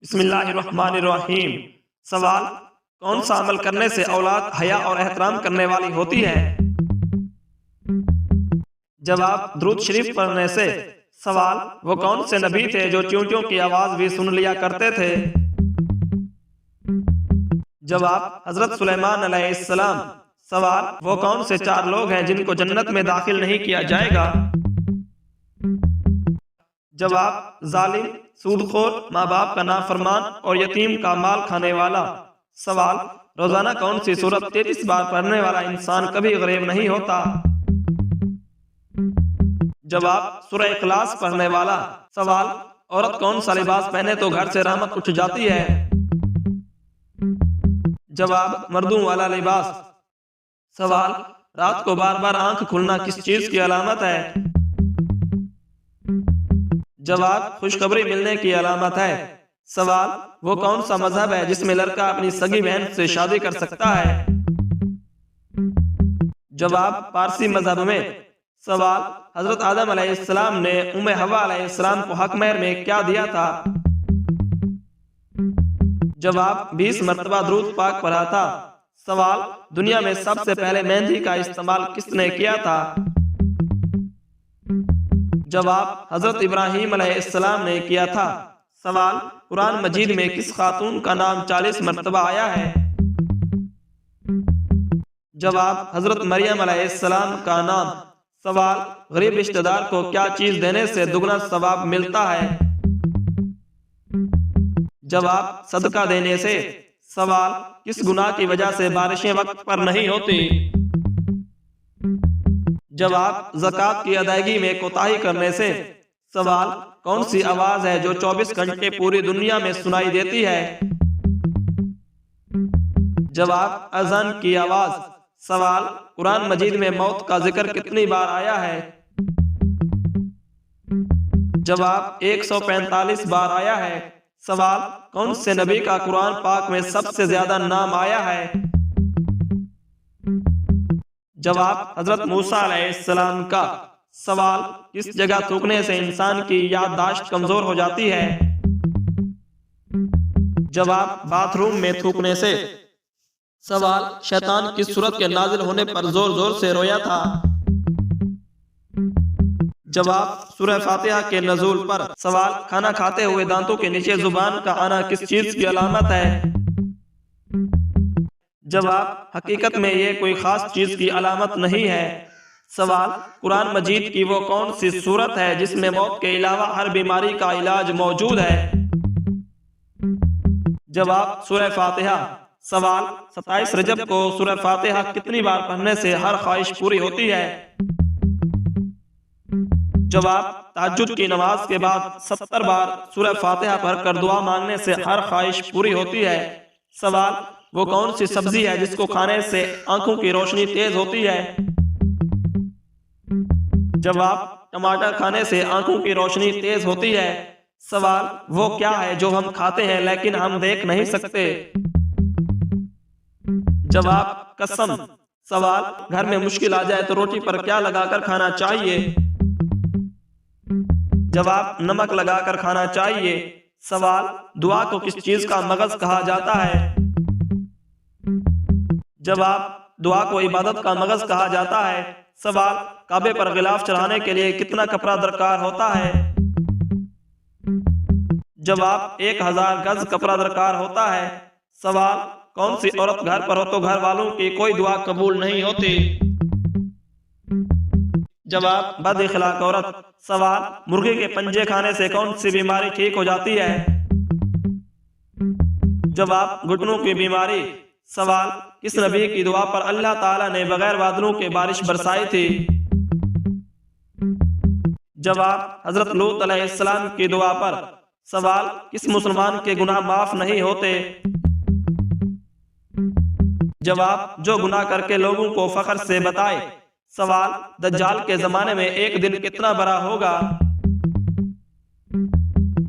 बिस्मिल्लाहिर्रहमानिर्रहीम। सवाल, कौन सा अमल करने से औलाद हया और एहतराम करने वाली होती है? जवाब, दुरूद शरीफ पढ़ने से। सवाल, वो कौन से नबी थे जो च्यों च्यों की आवाज भी सुन लिया करते थे? जवाब, हजरत सुलेमान अलैहिस्सलाम। सवाल, वो कौन से चार लोग हैं जिनको जन्नत में दाखिल नहीं किया जाएगा? जवाब, जालिम, सूदखोर, माँ बाप का नाफरमान और यतीम का माल खाने वाला। सवाल, रोजाना कौन सी सूरत 33 बार पढ़ने वाला इंसान कभी गरीब नहीं होता? जवाब, सूरह इखलास पढ़ने वाला। सवाल, औरत कौन सा लिबास पहने तो घर से रहमत उठ जाती है? जवाब, मर्दों वाला लिबास। सवाल, रात को बार बार आंख खुलना किस चीज की अलामत है? जवाब, खुशखबरी मिलने की अलामत है। सवाल, वो कौन सा मजहब है जिसमें लड़का अपनी सगी बहन से शादी कर सकता है? जवाब, पारसी मजहब में। सवाल, हजरत आदम अलैहिस्सलाम ने उम्मे हवा अलैहिस्सलाम को हक महर में क्या दिया था? जवाब, 20 मरतबा दुरूद पाक पढ़ा था। सवाल, दुनिया में सबसे पहले मेहंदी का इस्तेमाल किसने किया था? जवाब, हजरत इब्राहीम अलैहिस्सलाम ने किया था। सवाल, कुरान मजीद में किस खातून का नाम 40 मरतबा आया है? जवाब, हजरत मरियम अलैहिस्सलाम का नाम। सवाल, गरीब रिश्तेदार को क्या चीज देने से दुगना सवाब मिलता है? जवाब, सदका देने से। सवाल, किस गुनाह की वजह से बारिशें वक्त पर नहीं होती? जवाब, ज़कात की अदायगी में कोताही करने से। सवाल, कौन सी आवाज है जो 24 घंटे पूरी दुनिया में सुनाई देती है? जवाब, अज़ान की आवाज। सवाल, कुरान मजीद में मौत का जिक्र कितनी बार आया है? जवाब, 145 बार आया है। सवाल, कौन से नबी का कुरान पाक में सबसे ज्यादा नाम आया है? जवाब, हजरत मूसा अलैहिस्सलाम का। सवाल, किस जगह थूकने से इंसान की याददाश्त कमजोर हो जाती है? जवाब, बाथरूम में थूकने से। सवाल, शैतान किस सूरत के नाजिल होने पर जोर जोर से रोया था? जवाब, सूरह फातिहा के नज़ूल पर। सवाल, खाना खाते हुए दांतों के नीचे जुबान का आना किस चीज की अलामत है? जवाब, हकीकत में ये कोई खास चीज की अलामत नहीं है। सवाल, कुरान मजीद की वो कौन सी सूरत है जिसमें मौत के अलावा हर बीमारी का इलाज मौजूद है? जवाब, सूरह फातिहा। सवाल, 27 रजब को सूरह फातिहा कितनी बार पढ़ने से हर ख्वाहिश पूरी होती है? जवाब, तहज्जुद की नमाज के बाद 70 बार सूरह फातिहा पढ़कर दुआ मांगने से हर ख्वाहिश पूरी होती है। सवाल, वो कौन सी सब्जी है जिसको खाने से आंखों की रोशनी तेज होती है? जवाब, टमाटर खाने से आंखों की रोशनी तेज होती है। सवाल, वो क्या है जो हम खाते हैं लेकिन हम देख नहीं सकते? जवाब, कसम। सवाल, घर में मुश्किल आ जाए तो रोटी पर क्या लगाकर खाना चाहिए? जवाब, नमक लगाकर खाना चाहिए। सवाल, दुआ को किस चीज का मगज कहा जाता है? जवाब, दुआ को इबादत का मगज कहा जाता है। सवाल, काबे पर गिलाफ चढ़ाने के लिए कितना कपड़ा दरकार होता है? जवाब, 1000 गज कपड़ा दरकार होता है। सवाल, कौन सी औरत घर पर हो तो घर वालों की कोई दुआ कबूल नहीं होती? जवाब, बद इखलाक औरत। सवाल, मुर्गे के पंजे खाने से कौन सी बीमारी ठीक हो जाती है? जवाब, घुटनों की बीमारी। सवाल, किस नबी की दुआ पर अल्लाह ताला ने बगैर बादलों के बारिश बरसाई थी? जवाब, हजरत लूत अलैहिस्सलाम की दुआ पर। सवाल, किस मुसलमान के गुनाह माफ नहीं होते? जवाब, जो गुनाह करके लोगों को फख्र से बताए। सवाल, दज्जाल के जमाने में एक दिन कितना बड़ा होगा?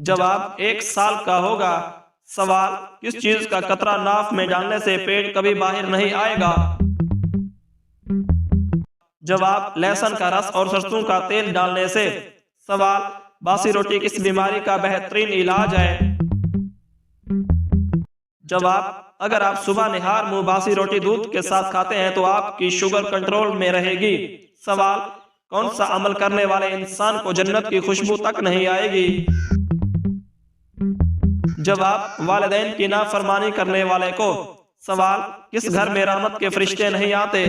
जवाब, 1 साल का होगा। सवाल, किस चीज का कतरा नाफ में डालने से पेट कभी बाहर नहीं आएगा? जवाब, लहसुन का रस और सरसों का तेल डालने से। सवाल, बासी रोटी किस बीमारी का बेहतरीन इलाज है? जवाब, अगर आप सुबह निहार मुंह बासी रोटी दूध के साथ खाते हैं तो आपकी शुगर कंट्रोल में रहेगी। सवाल, कौन सा अमल करने वाले इंसान को जन्नत की खुशबू तक नहीं आएगी? जवाब, वालिदैन की नाफरमानी करने वाले को। सवाल, किस घर में रहमत के फरिश्ते नहीं आते?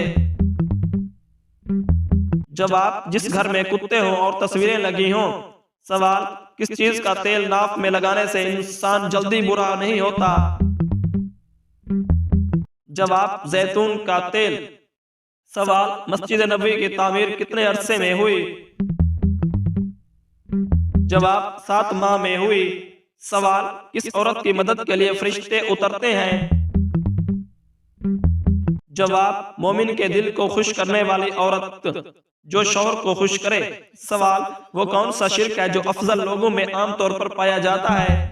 जवाब, जिस घर में कुत्ते हों और तस्वीरें लगी हों। सवाल, किस चीज का तेल नाक में लगाने से इंसान जल्दी बुरा नहीं होता? जवाब, जैतून का तेल। सवाल, मस्जिद नबवी की तामीर कितने अरसे में हुई? जवाब, 7 माह में हुई। सवाल, किस औरत की मदद के लिए फरिश्ते उतरते हैं? जवाब, मोमिन के दिल को खुश करने वाली औरत जो शौहर को खुश करे। सवाल, वो कौन सा शिर्क है जो अफजल लोगों में आमतौर पर पाया जाता है?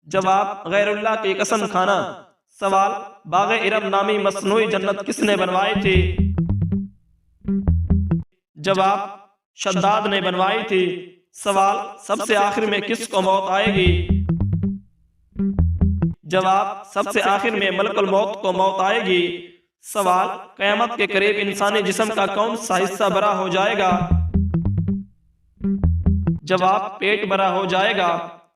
जवाब, गैरुल्लाह की कसम खाना। सवाल, बाग़े इरम नामी मसनूई जन्नत किसने बनवाई थी? जवाब, शद्दाद ने बनवाई थी। सवाल, सबसे आखिर में किसको मौत आएगी? जवाब, सबसे आखिर में मलकुल मौत को मौत आएगी। सवाल, क़यामत के करीब इंसानी जिस्म का कौन सा हिस्सा बरा हो जाएगा? जवाब, पेट बरा हो जाएगा।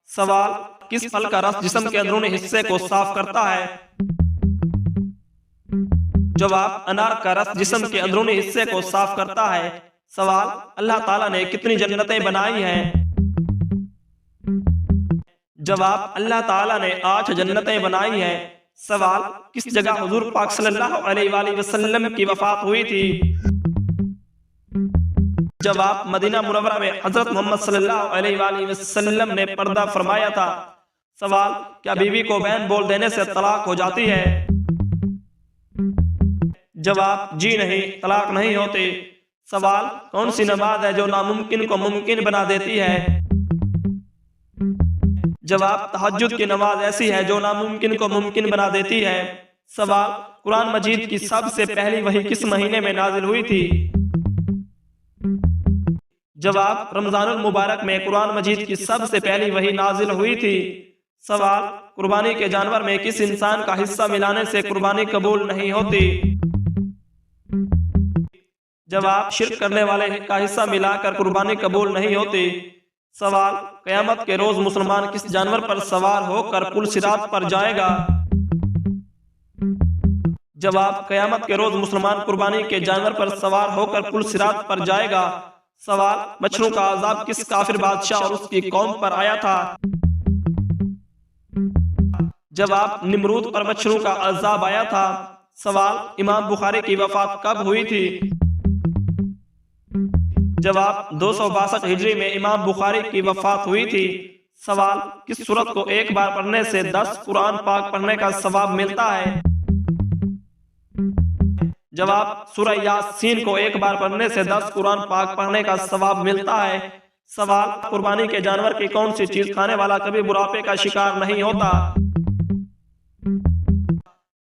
सवाल, किस फल का रस जिस्म के अंदरूनी हिस्से को साफ करता है? जवाब, अनार का रस जिस्म के अंदरूनी हिस्से को साफ करता है। सवाल, अल्लाह ताला ने कितनी जन्नतें बनाई हैं? जवाब, अल्लाह ताला ने 8 जन्नतें बनाई हैं। सवाल, किस जगह हुजूर पाक सल्लल्लाहु अलैहि वसल्लम की वफात हुई थी? जवाब, मदीना मुनव्वरा में हजरत मोहम्मद सल्लल्लाहु अलैहि वसल्लम ने पर्दा फरमाया था। सवाल, क्या बीवी को बैन बोल देने से तलाक हो जाती है? जवाब, जी नहीं, तलाक नहीं होती। सवाल, कौन सी नमाज है जो नामुमकिन को मुमकिन बना देती है? जवाब, तहज्जुद की नमाज ऐसी है जो नामुमकिन को मुमकिन बना देती है। सवाल, कुरान मजीद की सबसे पहली वही किस महीने में नाजिल हुई थी? जवाब, रमजानुल मुबारक में कुरान मजीद की सबसे पहली वही नाजिल हुई थी। सवाल, कुर्बानी के जानवर में किस इंसान का हिस्सा मिलाने से कुर्बानी कबूल नहीं होती? जवाब, शिर्क करने वाले का हिस्सा मिलाकर कुर्बानी कबूल नहीं होती। सवाल, क़यामत के रोज मुसलमान किस जानवर पर सवार होकर पुल सिरात पर जाएगा? जवाब, क़यामत के रोज मुसलमान कुर्बानी के जानवर पर सवार होकर पुल सिरात पर जाएगा। सवाल, मच्छरों का अजाब किस काफिर बादशाह और उसकी कौम पर आया था? जवाब, निमरूद पर मच्छरों का अजाब आया था। सवाल, इमाम बुखारी की वफात कब हुई थी? जवाब, 262 हिजरी में इमाम बुखारी की वफात हुई थी। सवाल, किस सूरत को एक बार पढ़ने से 10 कुरान पाक पढ़ने का सवाब मिलता है? जवाब, सूरह यासीन को एक बार पढ़ने से 10 कुरान पाक पढ़ने का सवाब मिलता है। सवाल, कुर्बानी के जानवर की कौन सी चीज खाने वाला कभी बुढ़ापे का शिकार नहीं होता?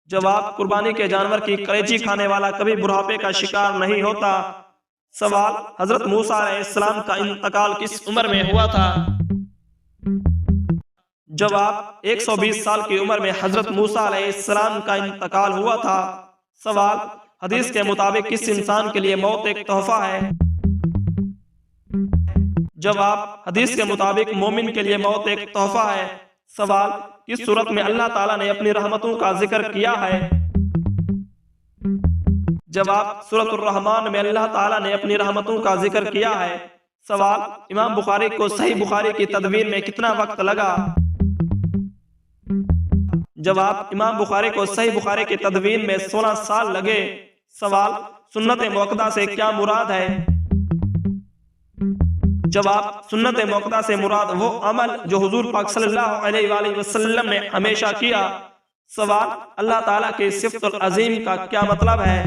जवाब, कुर्बानी के जानवर की कलेजी खाने वाला कभी बुढ़ापे का शिकार नहीं होता। सवाल, हजरत मूसा अलैहिस्सलाम का इंतकाल किस उम्र में हुआ था? जवाब, 120 साल की उम्र में हजरत मूसा अलैहिस्सलाम का इंतकाल हुआ था। सवाल, हदीस के मुताबिक किस इंसान के लिए मौत एक तोहफा है? जवाब, हदीस के मुताबिक मोमिन के लिए मौत एक तोहफा है। सवाल, किस सूरत में अल्लाह ताला ने अपनी रहमतों का जिक्र किया है? जवाब, सूरतुर रहमान में अल्लाह ताला ने अपनी रहमतों का जिक्र किया है। सवाल, इमाम बुखारी को सही बुखारी की तदवीर में कितना वक्त लगा? जवाब, इमाम बुखारी को सही बुखारी की तदवीर में 16 साल लगे। सवाल, सुन्नत मुअक्कदा से क्या मुराद है? जवाब, सुन्नत मुअक्कदा से मुराद वो अमल जो हुजूर पाक सल्लल्लाहु अलैहि वसल्लम ने हमेशा किया। सवाल, अल्लाह ताला के सिफ़तुल अज़ीम का क्या मतलब है?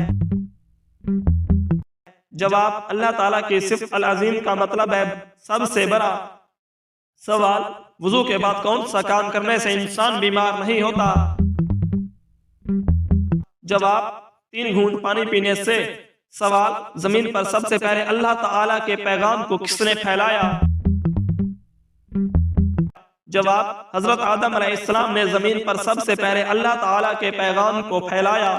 जवाब, अल्लाह ताला के सिफ़तुल अज़ीम का मतलब है सबसे बड़ा। सवाल, वुज़ू के बाद कौन सा काम करने से इंसान बीमार नहीं होता? जवाब, 3 घूंट पानी पीने से। सवाल, जमीन पर सबसे पहले अल्लाह ताला के पैगाम को किसने फैलाया? जवाब, हजरत आदम अलैहिस्सलाम ने जमीन पर सबसे पहले अल्लाह ताला के पैगाम को फैलाया।